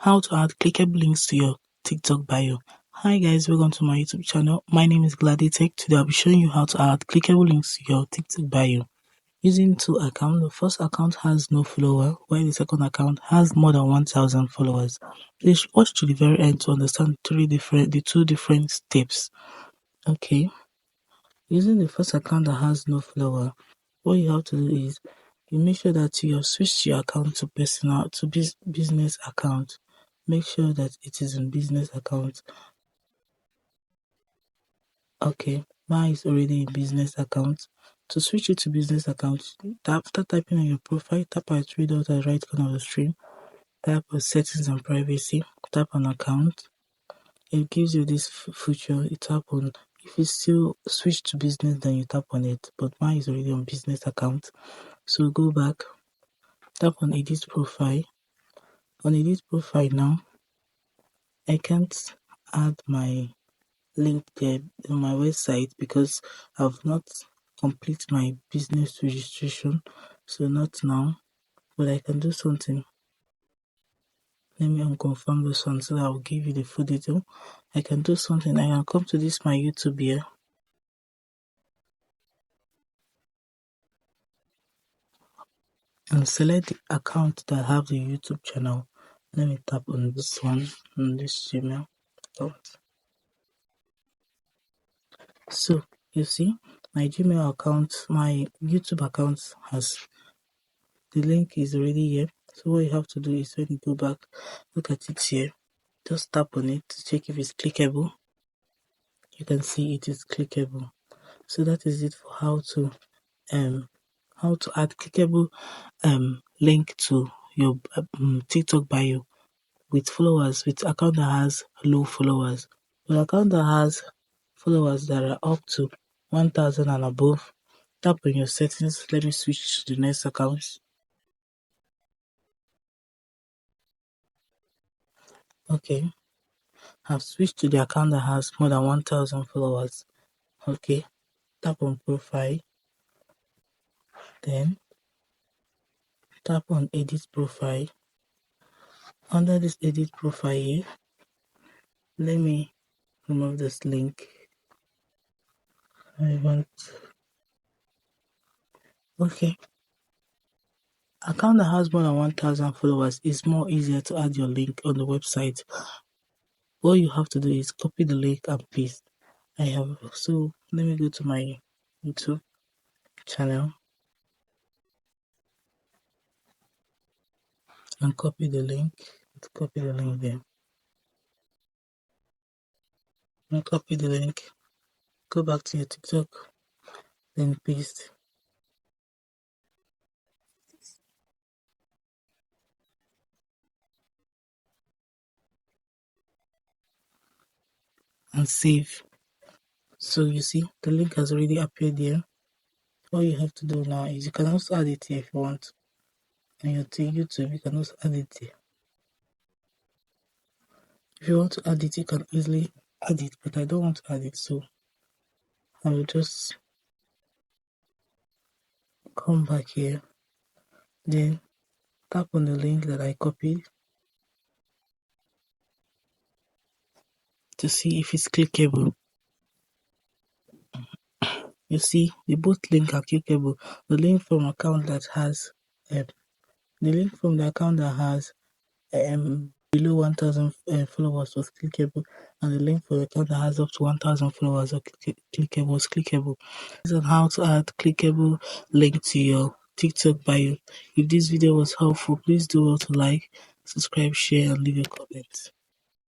How to add clickable links to your TikTok bio. Hi guys, welcome to my YouTube channel. My name is Gladitech. Today I'll be showing you how to add clickable links to your TikTok bio. Using two accounts, the first account has no follower, while the second account has more than 1,000 followers. Please watch to the very end to understand the two different steps. Okay, using the first account that has no follower, what you have to do is you make sure that you have switched your account to business account. Make sure that it is in business account. Okay, mine is already in business account. To switch it to business account, after typing on your profile, tap on three dots at the right corner of the screen, tap on settings and privacy, tap on account. It gives you this feature. You tap on, if you still switch to business, then you tap on it, but mine is already on business account. So go back, tap on edit profile. On edit profile now, I can't add my link there on my website because I've not complete my business registration, so not now, but I can do something. Let me unconfirm this one so that I'll give you the full detail. I can do something. I can come to this my YouTube here and select the account that have the YouTube channel. Let me tap on this one, on this Gmail account. So you see my Gmail account, my YouTube account has the link is already here. So what you have to do is when you go back, look at it here, just tap on it to check if it's clickable. You can see it is clickable. So that is it for how to add clickable link to your TikTok bio with followers, with account that has low followers. With account that has followers that are up to 1,000 and above, tap on your settings. Let me switch to the next account. Okay, I've switched to the account that has more than 1,000 followers. Okay, tap on profile, then tap on edit profile. Under this edit profile here, let me remove this link. Okay, account that has more than 1,000 followers is more easier to add your link on the website. All you have to do is copy the link and paste. So let me go to my YouTube channel and copy the link. Copy the link there. And copy the link. Go back to your TikTok, then paste. And save. So you see the link has already appeared there. All you have to do now is you can also add it here if you want. On your YouTube, you can also add it here. If you want to add it, you can easily add it, but I don't want to add it, so I will just come back here, then tap on the link that I copied to see if it's clickable. You see, the both links are clickable. The link from account that has below 1,000 followers was clickable, and the link for the account that has up to 1,000 followers was clickable. This is on how to add clickable link to your TikTok bio. If this video was helpful, please do well to like, subscribe, share, and leave a comment.